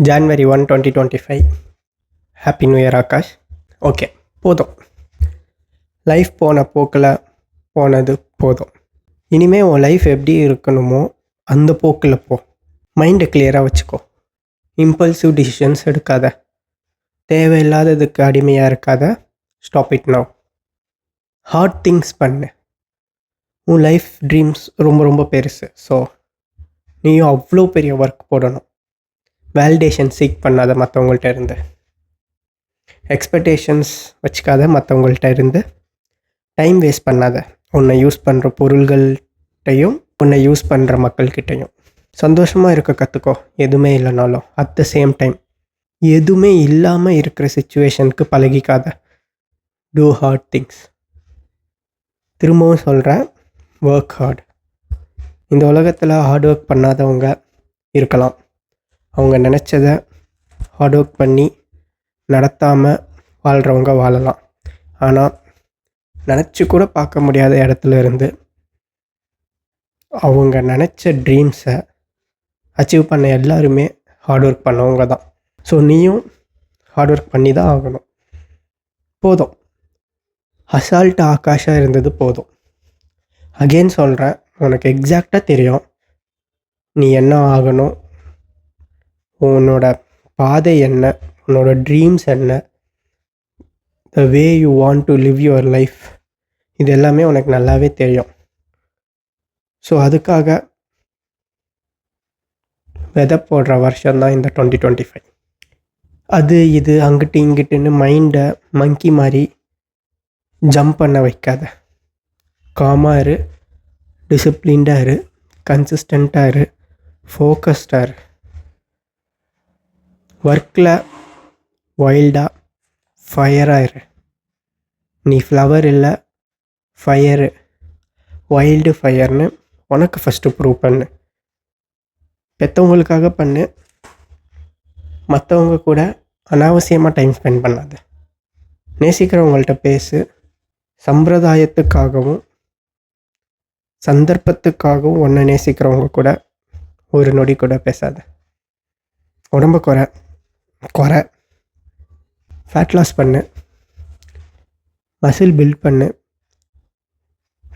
January 1, 2025. Happy new year Akash. Okay, போதும். Life போன போக்கில் போனது போதும். இனிமேல் உன் லைஃப் எப்படி இருக்கணுமோ அந்த போக்கில் போ. மைண்டை கிளியராக வச்சுக்கோ. இம்பல்சிவ் டிசிஷன்ஸ் எடுக்காத. தேவையில்லாததுக்கு அடிமையாக இருக்காத. Stop it now. Hard things பண்ணு. உன் லைஃப் ட்ரீம்ஸ் ரொம்ப ரொம்ப பெருசு. ஸோ நீயும் அவ்வளோ பெரிய ஒர்க் போடணும். வேலிடேஷன் சீக் பண்ணாத மற்றவங்கள்ட்ட இருந்து. எக்ஸ்பெக்டேஷன்ஸ் வச்சுக்காத மற்றவங்கள்ட்ட இருந்து. டைம் வேஸ்ட் பண்ணாத உன்னை யூஸ் பண்ணுற பொருள்கள்கிட்டையும் உன்னை யூஸ் பண்ணுற மக்கள்கிட்டையும். சந்தோஷமாக இருக்க கற்றுக்கோ, எதுவுமே இல்லைனாலும். அட் த சேம் டைம் எதுவுமே இல்லாமல் இருக்கிற சுச்சுவேஷனுக்கு பழகிக்காத. Two hard things. திரும்பவும் சொல்கிறேன், ஒர்க் ஹார்ட். இந்த உலகத்தில் ஹார்ட் ஒர்க் பண்ணாதவங்க இருக்கலாம். அவங்க நினச்சதை ஹார்ட் ஒர்க் பண்ணி நடத்தாமல் வாழ்கிறவங்க வாழலாம். ஆனால் நினச்சி கூட பார்க்க முடியாத இடத்துல இருந்து அவங்க நினச்ச ட்ரீம்ஸை அச்சீவ் பண்ண எல்லாருமே ஹார்ட் ஒர்க் பண்ணவங்க தான். ஸோ நீயும் ஹார்ட் ஒர்க் பண்ணி தான் ஆகணும். போதும், அசால்ட்டு ஆகாஷாக இருந்தது போதும். அகெயின் சொல்கிறேன், உனக்கு எக்ஸாக்டாக தெரியும் நீ என்ன ஆகணும், உன்னோட பாதை என்ன, உன்னோட ட்ரீம்ஸ் என்ன, the way you want to live your life, இது எல்லாமே உனக்கு நல்லாவே தெரியும். ஸோ அதுக்காக விதை போடுற வருஷம்தான் இந்த 2025. அது இது அங்கிட்டு இங்கிட்டுன்னு மைண்டை மங்கி மாதிரி ஜம்ப் பண்ண வைக்காத. காமாக இரு, டிசிப்ளின்டாக இரு, கன்சிஸ்டண்ட்டாக இரு, ஃபோக்கஸ்டாக இரு. ஒர்க்கில் வைல்டாக ஃபயராக இரு. நீ ஃப்ளவர் இல்லை, ஃபயரு, வைல்டு ஃபயர்னு உனக்கு ஃபஸ்ட்டு ப்ரூவ் பண்ணு. பெற்றவங்களுக்காக பண்ணு, மற்றவங்க கூட அனாவசியமாக டைம் ஸ்பெண்ட் பண்ணாது. நேசிக்கிறவங்கள்ட்ட பேசு. சம்பிரதாயத்துக்காகவும் சந்தர்ப்பத்துக்காகவும் உன்னை நேசிக்கிறவங்க கூட ஒரு நொடி கூட பேசாத. உடம்பை குறை, ஃபேட் லாஸ் பண்ணு, மசில் பில்ட் பண்ணு.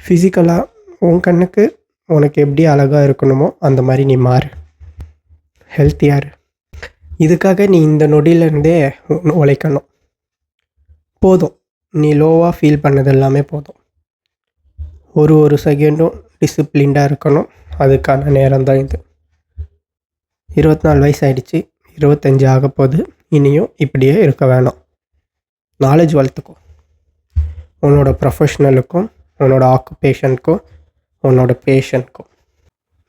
ஃபிசிக்கலாக உன் கண்ணுக்கு உனக்கு எப்படி அழகாக இருக்கணுமோ அந்த மாதிரி நீ மாறு. ஹெல்த்தியாக இரு. இதுக்காக நீ இந்த நொடியிலேருந்தே உழைக்கணும். போதும், நீ லோவாக ஃபீல் பண்ணது எல்லாமே போதும். ஒரு செகண்டும் டிசிப்ளின்டாக இருக்கணும். அதுக்கான நேரம் தான் இது. 24 வயசு ஆகிடுச்சு, 25 ஆக போகுது. இனியும் இப்படியே இருக்க வேணாம். நாலேஜ் வளர்த்துக்கோ. உன்னோட ப்ரொஃபஷ்னலுக்கும் உன்னோட ஆக்குபேஷனுக்கும் உன்னோட பேஷனுக்கும்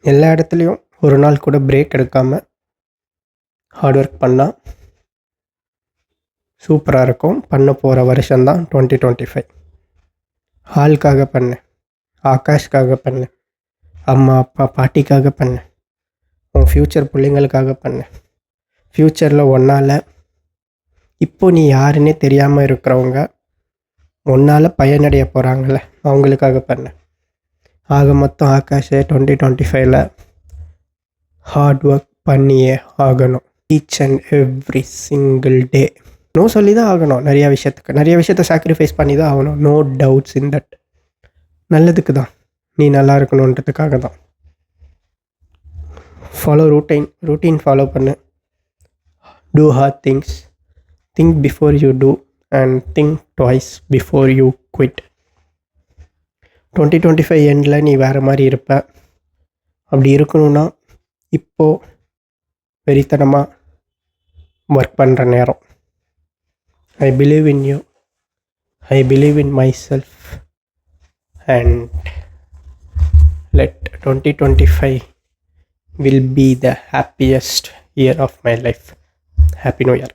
எல்லா இடத்துலையும் ஒரு நாள் கூட பிரேக் எடுக்காமல் ஹார்ட் ஒர்க் பண்ணால் சூப்பராக இருக்கும். பண்ண போகிற வருஷம்தான் 2025. ஆளுக்காக பண்ணு, ஆகாஷ்காக பண்ணு, அம்மா அப்பா பாட்டிக்காக பண்ணு, உன் ஃப்யூச்சர் பிள்ளைங்களுக்காக பண்ணு. ஃப்யூச்சரில் ஒன்றால் இப்போது நீ யாருன்னே தெரியாமல் இருக்கிறவங்க ஒன்றால் பயனடைய போகிறாங்கள, அவங்களுக்காக பண்ணு. ஆக மொத்தம் ஆகாஷ் 2025 ஹார்ட் ஒர்க் பண்ணியே ஆகணும். Each and every single day. No சொல்லி தான் ஆகணும். நிறைய விஷயத்தை சாக்ரிஃபைஸ் பண்ணி தான் ஆகணும். No doubts in that. நல்லதுக்கு தான், நீ நல்லா இருக்கணுன்றதுக்காக தான். ஃபாலோ ரூட்டீன் ஃபாலோ பண்ணு. Do hard things. Think before you do and think twice before you quit. 2025 எண்டில் நீ வேறு மாதிரி இருப்ப. அப்படி இருக்கணும்னா இப்போது வெறித்தனமாக ஒர்க் பண்ணுற நேரம். I believe in you, I believe in my self and let 2025 will be the happiest year of my life. Happy New Year.